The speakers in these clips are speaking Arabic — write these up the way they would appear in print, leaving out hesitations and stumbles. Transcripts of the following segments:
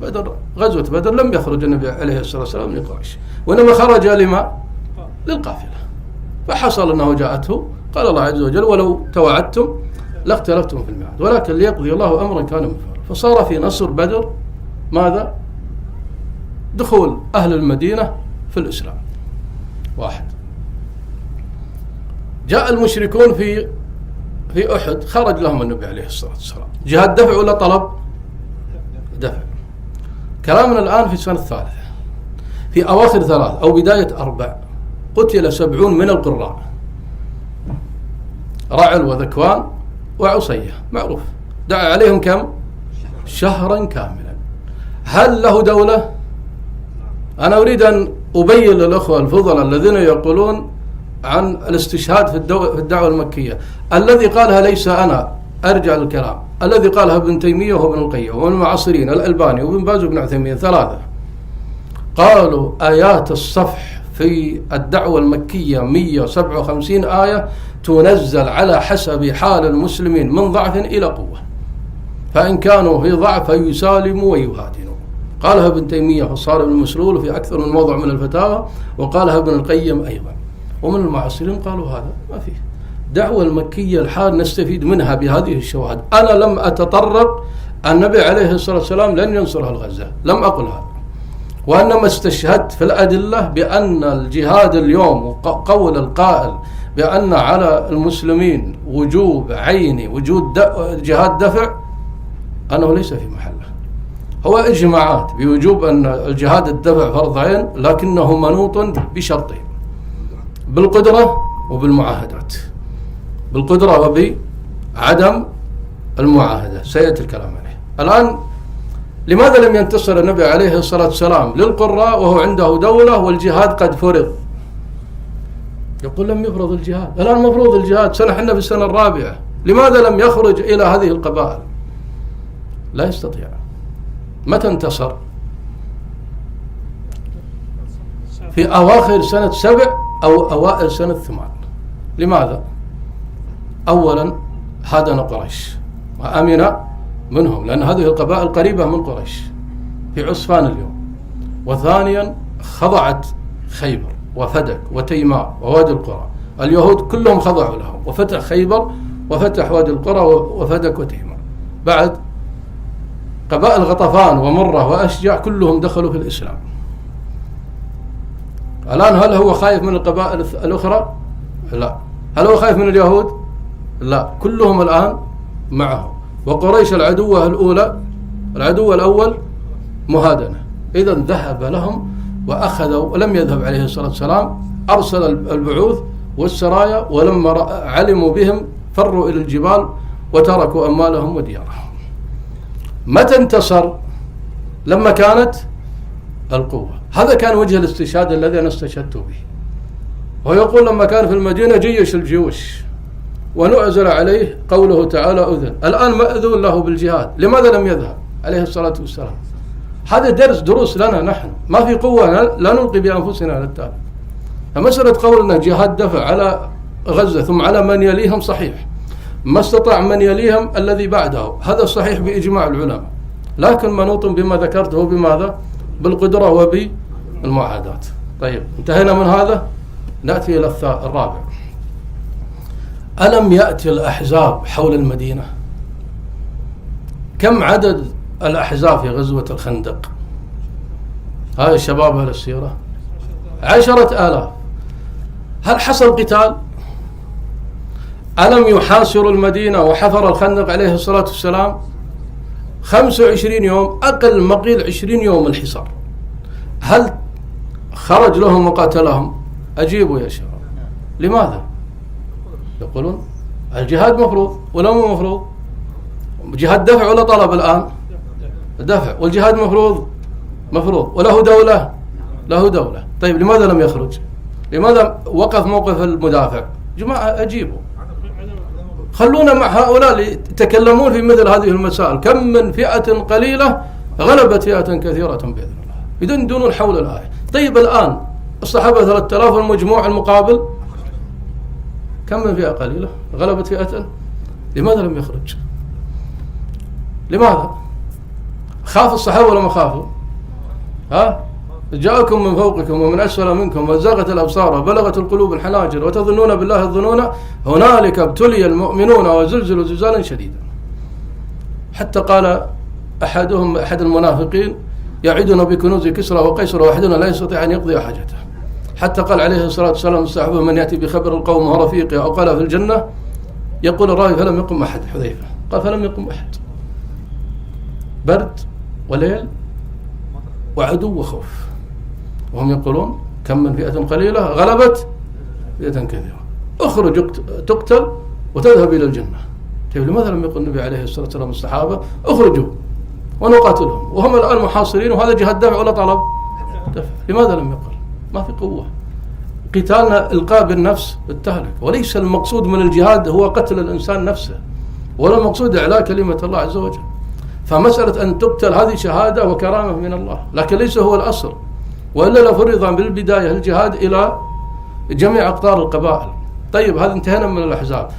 بدر، غزوة بدر لم يخرج النبي عليه الصلاة والسلام لقريش، وإنما خرج لما؟ للقافلة. فحصل أنه جاءته قال الله عز وجل: ولو توعدتم لاختلفتم في الميعاد ولكن ليقضي الله أمرا كان مفعولا. فصار في نصر بدر ماذا؟ دخول أهل المدينة في الإسلام. واحد. جاء المشركون في أحد، خرج لهم النبي عليه الصلاة والسلام. جهاد دفع ولا طلب؟ دفع. كلامنا الآن في السنة الثالثة، في أواخر 3 أو بداية 4 قتل 70 من القراء، رعل وذكوان وعصية معروف، دعا عليهم كم؟ شهرا كاملا. هل له دولة؟ أنا أريد أن أبين للأخوة الفضلاء الذين يقولون عن الاستشهاد في الدعوة المكية، الذي قالها ليس أنا، أرجع للكلام الذي قالها ابن تيمية وابن القيم ومن المعاصرين الألباني وابن باز وابن عثيمين 3 قالوا آيات الصفح في الدعوة المكية 157 آية تنزل على حسب حال المسلمين من ضعف إلى قوة، فإن كانوا في ضعف فيسالموا ويهادنوا. قالها ابن تيمية في الصارم المسلول وفي أكثر من موضع من الفتاوى، وقالها ابن القيم أيضا، ومن المعاصرين قالوا هذا ما فيه. دعوة المكية الحال نستفيد منها بهذه الشواهد. أنا لم أتطرق النبي عليه الصلاة والسلام لن ينصر الغزة، لم أقل هذا، وإنما استشهدت في الأدلة بأن الجهاد اليوم وقول القائل بأن على المسلمين وجوب عيني وجود جهاد دفع أنه ليس في محله. هو إجماعات بوجوب أن الجهاد الدفع فرض عين، لكنه منوط بشرطين: بالقدرة وبالمعاهدات. بالقدرة وبعدم المعاهدة، سيأتي الكلام عليه. الآن لماذا لم ينتصر النبي عليه الصلاة والسلام للقراء وهو عنده دولة والجهاد قد فرض؟ يقول لم يفرض الجهاد، الآن مفروض الجهاد، احنا في السنة الرابعة، لماذا لم يخرج إلى هذه القبائل؟ لا يستطيع. متى انتصر؟ في أواخر سنة 7 أو أوائل سنة 8. لماذا؟ أولا هادن قريش وأمن منهم، لأن هذه القبائل قريبة من قريش في عصفان اليوم. وثانيا خضعت خيبر وفدك وتيماء ووادي القرى، اليهود كلهم خضعوا لهم، وفتح خيبر وفتح وادي القرى وفدك وتيماء. بعد قبائل غطفان ومرة وأشجع كلهم دخلوا في الإسلام. الآن هل هو خايف من القبائل الأخرى؟ لا. هل هو خايف من اليهود؟ لا، كلهم الآن معه. وقريش العدوة الأولى، العدو الأول مهادنة، إذا ذهب لهم وأخذوا، ولم يذهب عليه الصلاة والسلام، أرسل البعوث والسرايا، ولما علموا بهم فروا إلى الجبال وتركوا أموالهم وديارهم. متى انتصر؟ لما كانت القوة. هذا كان وجه الاستشهاد الذي أنا استشهدت به. ويقول لما كان في المدينة جيش الجيوش ونعزل عليه قوله تعالى أذن. الآن مأذون له بالجهاد، لماذا لم يذهب عليه الصلاة والسلام؟ هذا دروس لنا نحن، ما في قوة لا نلقي بأنفسنا للتالي. فمسألة قولنا جهاد دفع على غزة ثم على من يليهم صحيح، ما استطاع من يليهم الذي بعده، هذا صحيح بإجماع العلماء، لكن منوط بما ذكرته بماذا؟ بالقدرة وبالمعاهدات. طيب انتهينا من هذا، نأتي إلى الرابع. ألم يأتي الأحزاب حول المدينة؟ كم عدد الأحزاب في غزوة الخندق؟ هاي الشباب أهل السيرة 10,000. هل حصل قتال؟ ألم يحاصروا المدينة وحفر الخندق عليه الصلاة والسلام 25 يوم، أقل ما قيل 20 يوم الحصار. هل خرج لهم وقاتلهم؟ أجيبوا يا شباب. لماذا؟ يقولون الجهاد مفروض ولا مو مفروض؟ جهاد دفع ولا طلب؟ الآن دفع، والجهاد مفروض وله دولة، له دولة. طيب لماذا لم يخرج؟ لماذا وقف موقف المدافع؟ جماعة أجيبوا، خلونا مع هؤلاء يتكلمون في مثل هذه المسائل. كم من فئة قليلة غلبت فئة كثيرة بإذن الله، يدندنون حول الآية. طيب الآن الصحابة 3000 والمجموع المقابل كم من فئة قليلة غلبت فئة؟ لماذا لم يخرج؟ لماذا؟ خاف الصحابة ولا ما خافوا؟ ها؟ جاءكم من فوقكم ومن أسفل منكم وزاغت الأبصار وبلغت القلوب الحناجر وتظنون بالله الظنون هنالك ابتلي المؤمنون وزلزلوا زلزالا شديدا. حتى قال أحد المنافقين يعدنا بكنوز كسرى وقيصر وحدنا لا يستطيع أن يقضي حاجته. حتى قال عليه الصلاة والسلام الصحابة من يأتي بخبر القوم وهو رفيقه أو قال في الجنة، يقول الراوي فلم يقم أحد. حذيفة قال فلم يقم أحد، برد وليل وعدو وخوف، وهم يقولون كم من فئة قليلة غلبت فئة كثيرة، اخرج تقتل وتذهب إلى الجنة. طيب لماذا لم يقل النبي عليه الصلاة والسلام الصحابة اخرجوا ونقاتلهم وهم الآن محاصرين وهذا جهاد دفع ولا طلب دفع؟ لماذا لم يقل؟ ما في قوة. قتالنا إلقاء بالنفس بالتهلك، وليس المقصود من الجهاد هو قتل الإنسان نفسه، ولا المقصود إعلاء كلمة الله عز وجل. فمسألة أن تقتل هذه شهادة وكرامة من الله، لكن ليس هو الأصل، وإلا لفرض بالبداية الجهاد إلى جميع أقطار القبائل. طيب هذا انتهينا من الأحزاب.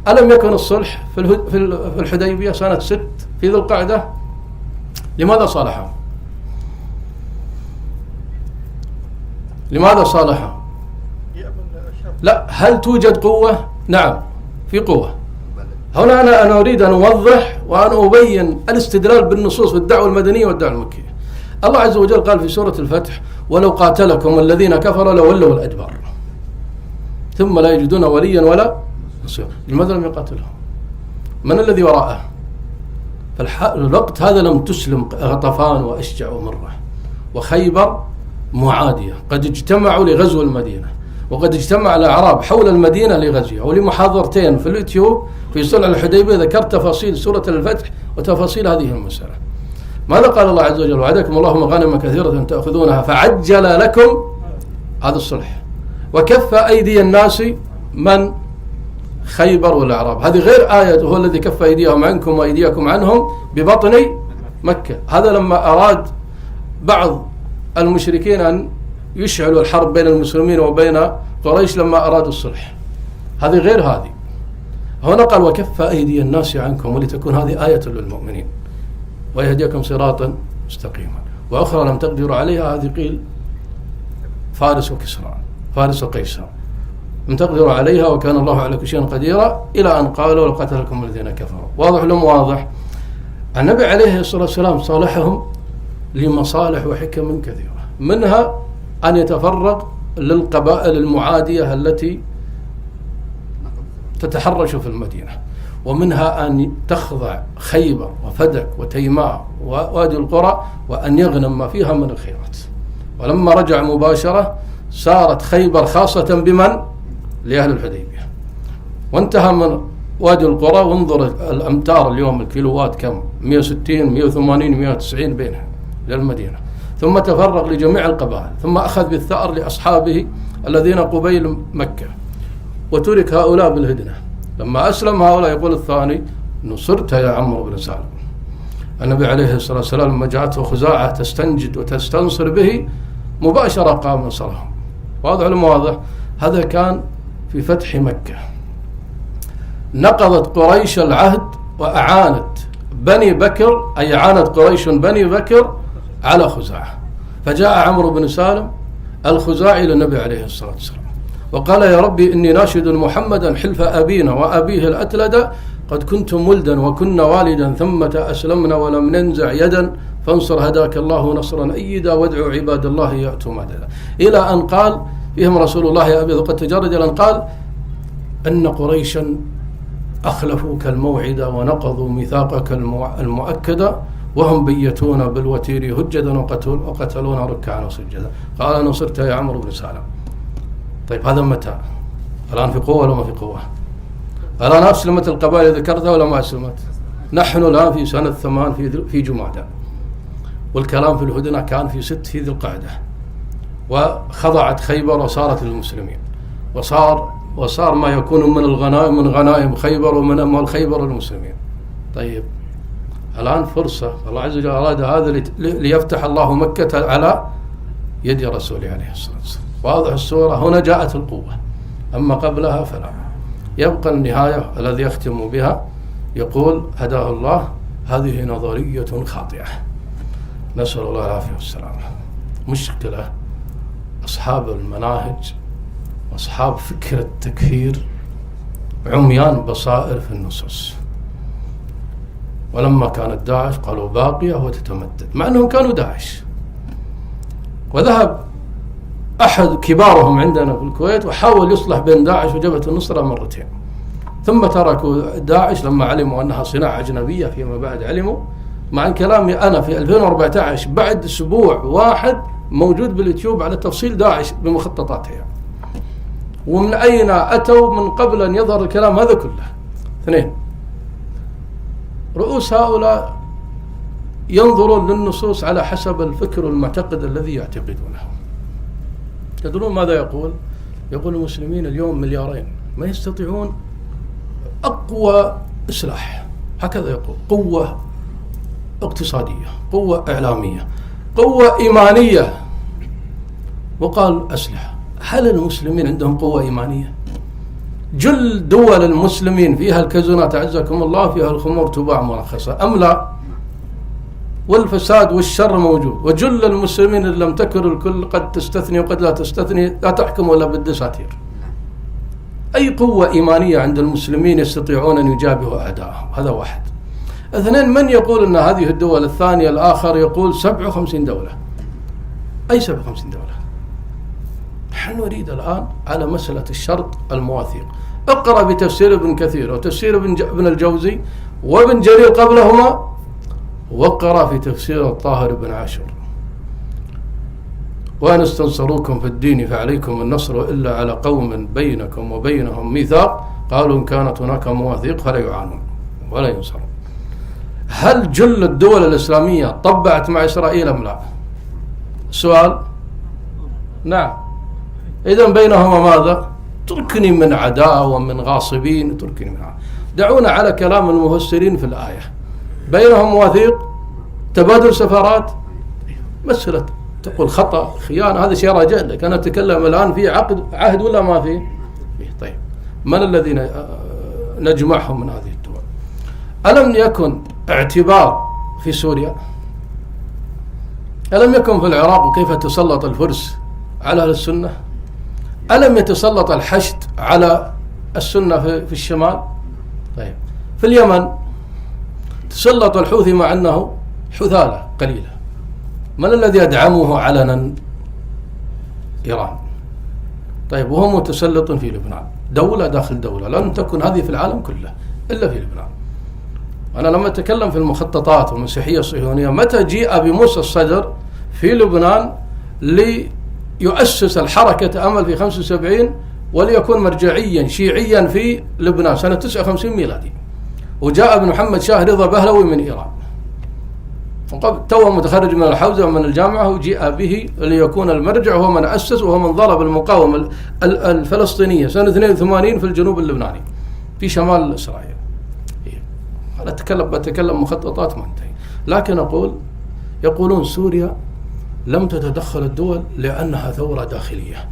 ألم يكن الصلح في الحديبية سنة 6 في ذي القعدة؟ لماذا صالحوا؟ لماذا صالحوا؟ لا، هل توجد قوة؟ نعم في قوة. هنا أنا أريد أن أوضح وأن أبين الاستدلال بالنصوص في الدعوة المدنية والدعوة المكية. الله عز وجل قال في سورة الفتح ولو قاتلكم الذين كفروا لولوا الأدبار ثم لا يجدون وليا ولا نصيرا. لماذا لم يقاتلهم؟ من الذي وراءه؟ فالوقت هذا لم تسلم غطفان وأشجع ومرة وخيبر معادية، قد اجتمعوا لغزو المدينة، وقد اجتمع الأعراب حول المدينة لغزوها. ولمحاضرتين في اليوتيوب في صلح الحديبية ذكرت تفاصيل سورة الفتح وتفاصيل هذه المسألة. ماذا قال الله عز وجل؟ وعدكم الله مغانم كثيرة تأخذونها فعجل لكم هذا الصلح وكف أيدي الناس من خيبر والأعراب. هذه غير آية هو الذي كف أيديهم عنكم وأيديكم عنهم ببطن مكة. هذا لما أراد بعض المشركين أن يشعلوا الحرب بين المسلمين وبين قريش لما أرادوا الصلح. هذه غير هذه. هنا قال وكف أيدي الناس عنكم ولتكون هذه آية للمؤمنين ويهديكم صراطا مستقيما. وأخرى لم تقدروا عليها، هذه قيل فارس وكسرى، فارس وقيصر، لم تقدروا عليها وكان الله على كل شيء قديرا، إلى أن قالوا لقتلكم الذين كفروا. واضح لهم واضح. النبي عليه الصلاة والسلام صالحهم لمصالح وحكم كثيرة، منها أن يتفرغ للقبائل المعادية التي تتحرش في المدينة، ومنها أن تخضع خيبر وفدك وتيماء ووادي القرى وأن يغنم ما فيها من الخيرات. ولما رجع مباشرة صارت خيبر خاصة بمن؟ لأهل الحديبية. وانتهى من وادي القرى، وانظر الأمتار اليوم الكيلوات كم، 160 180 190 بينها للمدينة. ثم تفرغ لجميع القبائل، ثم أخذ بالثأر لأصحابه الذين قبيل مكة، وترك هؤلاء بالهدنة. لما أسلم هؤلاء يقول الثاني نصرت يا عمرو بن سالم. النبي عليه الصلاة والسلام لما جاءته خزاعة تستنجد وتستنصر به مباشرة قام نصرهم. واضح المواضح. هذا كان في فتح مكة. نقضت قريش العهد وأعانت بني بكر، أي أعانت قريش بني بكر على خزاعة. فجاء عمرو بن سالم الخزاعي للنبي عليه الصلاة والسلام وقال يا ربي إني ناشد محمدا حلف أبينا وأبيه الأتلد، قد كنتم ولدا وكنا والدا ثم أسلمنا ولم ننزع يدا، فانصر هداك الله نصرا أيدا وادعوا عباد الله يأتوا مددا. إلى أن قال فيهم رسول الله يا أبي قد تجرد، إلى أن قال أن قريشا أخلفوك الموعد ونقضوا ميثاقك المؤكد وهم بيتون بالوتير هجدا وقتلون ركعا وسجدا. قال نصرت يا عمرو بن سالم. طيب هذا متى؟ الآن في قوة ولا ما في قوة؟ الآن أسلمت القبائل ذكرتها ولا ما أسلمت؟ نحن الآن في سنة 8 في جمادى، والكلام في الهدنة كان في 6 في ذي القعدة، وخضعت خيبر وصارت للمسلمين، وصار ما يكون من الغنائم من غنائم خيبر ومن أموال خيبر للمسلمين. طيب الآن فرصة، الله عز وجل أراد هذا ليفتح الله مكة على يد رسوله عليه الصلاة والسلام. واضح الصورة. هنا جاءت القوة، أما قبلها فلا. يبقى النهاية الذي يختم بها يقول هداه الله هذه نظرية خاطئة. نسأل الله العافية والسلامة. مشكلة أصحاب المناهج وأصحاب فكر التكفير عميان بصائر في النصوص. ولما كانت داعش قالوا باقية وتتمدد، مع أنهم كانوا داعش. وذهب أحد كبارهم عندنا في الكويت وحاول يصلح بين داعش وجبهة النصرة مرتين، ثم تركوا داعش لما علموا أنها صناعة أجنبية. فيما بعد علموا، مع كلامي أنا في 2014 بعد أسبوع واحد موجود باليوتيوب على تفصيل داعش بمخططاتها، ومن أين أتوا من قبل أن يظهر الكلام هذا كله. اثنين، رؤوس هؤلاء ينظرون للنصوص على حسب الفكر والمعتقد الذي يعتقدونه. تدرون ماذا يقول؟ يقول المسلمين اليوم مليارين ما يستطيعون أقوى إصلاح، هكذا يقول، قوة اقتصادية، قوة إعلامية، قوة إيمانية، وقال أسلحة. هل المسلمين عندهم قوة إيمانية؟ جل دول المسلمين فيها الكازونات أعزكم الله، فيها الخمور تباع مرخصة أم لا؟ والفساد والشر موجود. وجل المسلمين إن لم تكن الكل قد تستثني وقد لا تستثني، لا تحكم ولا بالدساتير. أي قوة إيمانية عند المسلمين يستطيعون أن يجابهوا أعداءهم؟ هذا واحد. اثنين، من يقول أن هذه الدول الثانية؟ الآخر يقول 57 دولة. أي 57 دولة؟ نحن نريد الآن على مسألة الشرط المواثيق. اقرأ بتفسير ابن كثير وتفسير ابن الجوزي وابن جرير قبلهما، واقرأ في تفسير الطاهر بن عاشور. وأن استنصروكم في الدين فعليكم النصر إلا على قوم بينكم وبينهم ميثاق قالوا إن كانت هناك مواثيق فلا يعانون ولا ينصرون. هل جل الدول الإسلامية طبعت مع إسرائيل أم لا؟ السؤال نعم. إذن بينهما ماذا؟ تركني من عداء ومن غاصبين، تركني من عداء. دعونا على كلام المفسرين في الآية. بينهم مواثيق، تبادل سفارات، مسألة تقول خطأ خيانة، هذا شيء راجع لك. أنا أتكلم الآن في عهد ولا ما فيه؟ طيب، من الذين نجمعهم من هذه الدول؟ ألم يكن اعتبار في سوريا؟ ألم يكن في العراق وكيف تسلط الفرس على أهل السنة؟ ألم يتسلط الحشد على السنة في الشمال؟ طيب، في اليمن تسلط الحوثي مع أنه حثالة قليلة. من الذي يدعمه علنا؟ إيران. طيب، وهم متسلط في لبنان، دولة داخل دولة. لن تكن هذه في العالم كله إلا في لبنان. أنا لما أتكلم في المخططات والمسيحية الصهيونية، متى جيء بموسى الصدر في لبنان ليؤسس الحركة أمل في 75 وليكون مرجعيا شيعيا في لبنان سنة 59 ميلادي، وجاء ابن محمد شاه رضا بهلوي من إيران، تو متخرج من الحوزة ومن الجامعة، وجيء به ليكون المرجع، وهو من أسس وهو من ضرب المقاومة الفلسطينية سنة 82 في الجنوب اللبناني في شمال إسرائيل. أنا بتكلم مخططات ما انتهي. لكن يقولون سوريا لم تتدخل الدول لأنها ثورة داخلية.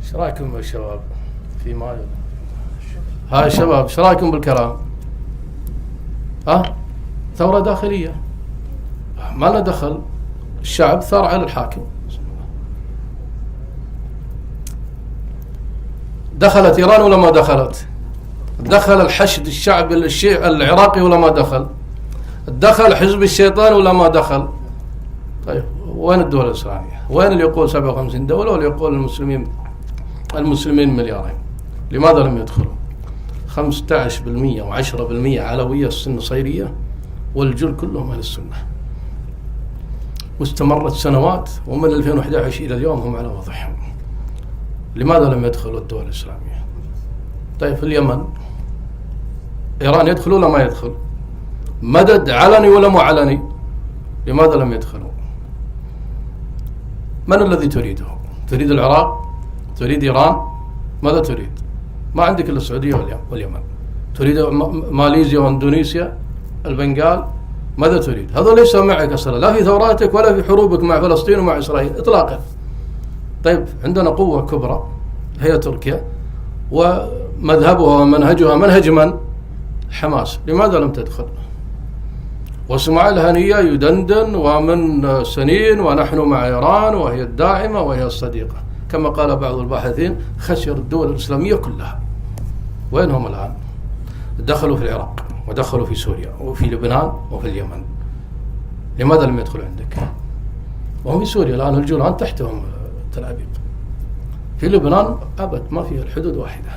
ايش رايكم يا شباب في مايو؟ هاي الشباب ايش رايكم بالكلام؟ ثورة داخلية، ما لنا دخل. الشعب ثار على الحاكم. دخلت إيران ولا ما دخلت؟ دخل الحشد الشعب العراقي ولا ما دخل؟ دخل حزب الشيطان ولا ما دخل؟ طيب، وين الدول الإسلامية؟ وين اللي يقول 57 دولة واللي يقول المسلمين مليارين؟ لماذا لم يدخلوا؟ 15% و10% علوية النصيرية، والجل كلهم أهل السنة، واستمرت سنوات، ومن 2011 إلى اليوم هم على وضعهم. لماذا لم يدخلوا الدول الإسلامية؟ طيب، في اليمن إيران يدخل ولا ما يدخل؟ مدد علني ولا مو علني؟ لماذا لم يدخلوا؟ من الذي تريده؟ تريد العراق؟ تريد إيران؟ ماذا تريد؟ ما عندك إلا السعودية واليمن. تريد ماليزيا واندونيسيا، البنغال؟ ماذا تريد؟ هذا ليس معك أصلا، لا في ثوراتك ولا في حروبك مع فلسطين ومع إسرائيل إطلاقا. طيب، عندنا قوة كبرى هي تركيا، ومذهبها ومنهجها منهج من؟ حماس. لماذا لم تدخل؟ وإسماعيل هنية يدندن ومن سنين ونحن مع إيران وهي الداعمة وهي الصديقة، كما قال بعض الباحثين خسر الدول الإسلامية كلها. وينهم الآن؟ دخلوا في العراق ودخلوا في سوريا وفي لبنان وفي اليمن. لماذا لم يدخلوا عندك؟ وهم في سوريا الآن الجولان تحتهم تل أبيب. في لبنان أبد ما فيها الحدود واحدة.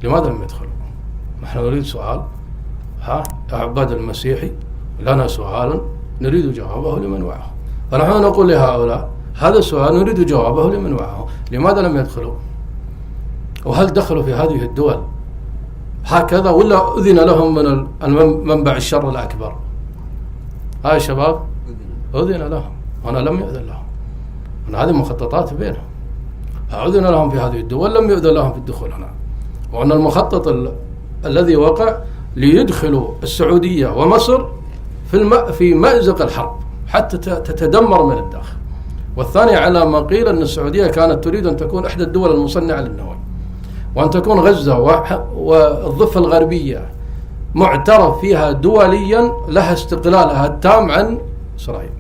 لماذا لم يدخلوا؟ نحن نريد سؤال، عباد المسيحي لنا سؤال نريد جوابه لمن وعه، فنحن نقول لهؤلاء هذا السؤال نريد جوابه لمن وعه. لماذا لم يدخلوا؟ وهل دخلوا في هذه الدول هكذا ولا أذن لهم من منبع الشر الأكبر؟ هاي شباب أذن لهم، وأنا لم يؤذن لهم، أنا هذه مخططات بينهم. أذن لهم في هذه الدول، لم يؤذن لهم في الدخول هنا. وأن المخطط الذي وقع ليدخلوا السعودية ومصر في مأزق الحرب حتى تتدمر من الداخل. والثاني على ما قيل أن السعودية كانت تريد أن تكون إحدى الدول المصنعة للنووي، وأن تكون غزة والضفة الغربية معترف فيها دوليا لها استقلالها التام عن إسرائيل،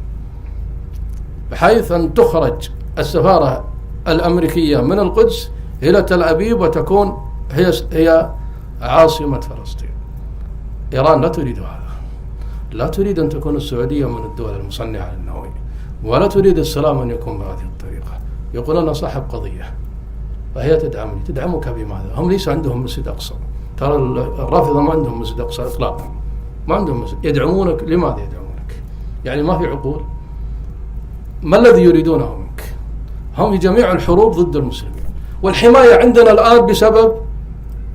بحيث أن تخرج السفارة الأمريكية من القدس إلى تل أبيب وتكون هي عاصمة فلسطين. إيران لا تريد هذا، لا تريد أن تكون السعودية من الدول المصنعة للنووي، ولا تريد السلام أن يكون بهذه الطريقة. يقول أنا صاحب قضية وهي تدعمني. تدعمك بماذا؟ هم ليس عندهم مسجد أقصى، ترى الرافضة ما عندهم مسجد أقصى إطلاقا، ما عندهم مسجد. يدعمونك، لماذا يدعمونك؟ يعني ما في عقول؟ ما الذي يريدونه منك؟ هم في جميع الحروب ضد المسلمين، والحماية عندنا الآن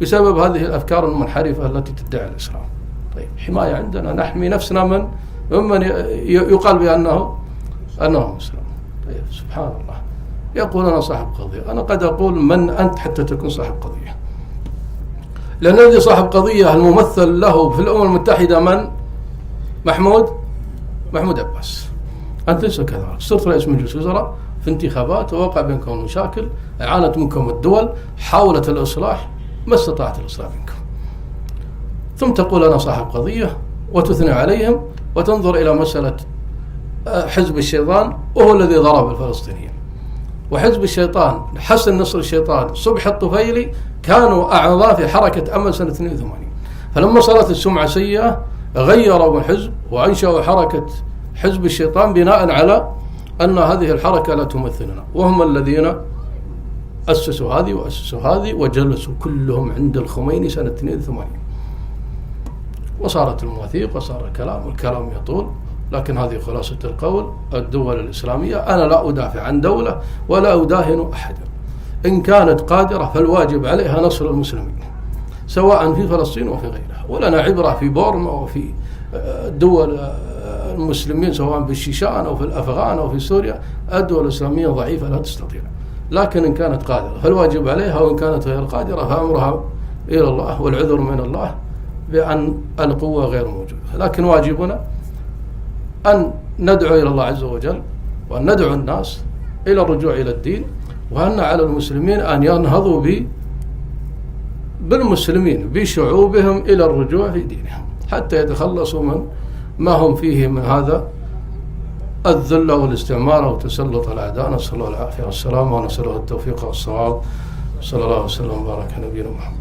بسبب هذه الأفكار المنحرفة التي تدعي الإسلام. طيب حماية عندنا، نحمي نفسنا ممن يقال بأنه مسلم. طيب سبحان الله، يقول أنا صاحب قضية. أنا قد أقول من أنت حتى تكون صاحب قضية؟ لأن الذي صاحب قضية الممثل له في الأمم المتحدة من؟ محمود عباس. أنت ليس كذلك، صرت رئيس مجلس وزراء في انتخابات ووقع بينكم مشاكل، عانت منكم الدول، حاولت الإصلاح، ما استطاعت الإصلاح منكم. ثم تقول أنا صاحب قضية وتثني عليهم وتنظر إلى مسألة حزب الشيطان وهو الذي ضرب الفلسطينيين. وحزب الشيطان حسن نصر الشيطان صبح الطفيلي كانوا أعضاء في حركة أمل سنة 82، فلما صارت السمعة سيئة غيروا الحزب وأنشأوا حركة حزب الشيطان بناء على أن هذه الحركة لا تمثلنا، وهم الذين أسسوا هذه وأسسوا هذه وجلسوا كلهم عند الخميني سنة 82، وصارت المواثيق وصار الكلام يطول. لكن هذه خلاصة القول. الدول الإسلامية أنا لا أدافع عن دولة ولا أداهن أحدا، إن كانت قادرة فالواجب عليها نصر المسلمين سواء في فلسطين وفي غيرها. ولنا عبرة في بورما وفي دول المسلمين سواء في الشيشان أو في الأفغان أو في سوريا، الدول الإسلامية ضعيفة لا تستطيع، لكن إن كانت قادرة فالواجب عليها، وإن كانت غير قادرة فأمرها إلى الله والعذر من الله بأن القوة غير موجودة. لكن واجبنا أن ندعو إلى الله عز وجل، وأن ندعو الناس إلى الرجوع إلى الدين، وأن على المسلمين أن ينهضوا بالمسلمين بشعوبهم إلى الرجوع في دينهم حتى يتخلصوا من ما هم فيه من هذا الذل والاستعمار وتسلط الأعداء. نسأل الله العافية والسلامة ونسأله التوفيق والصواب. صلى الله وسلم وبارك على نبينا محمد.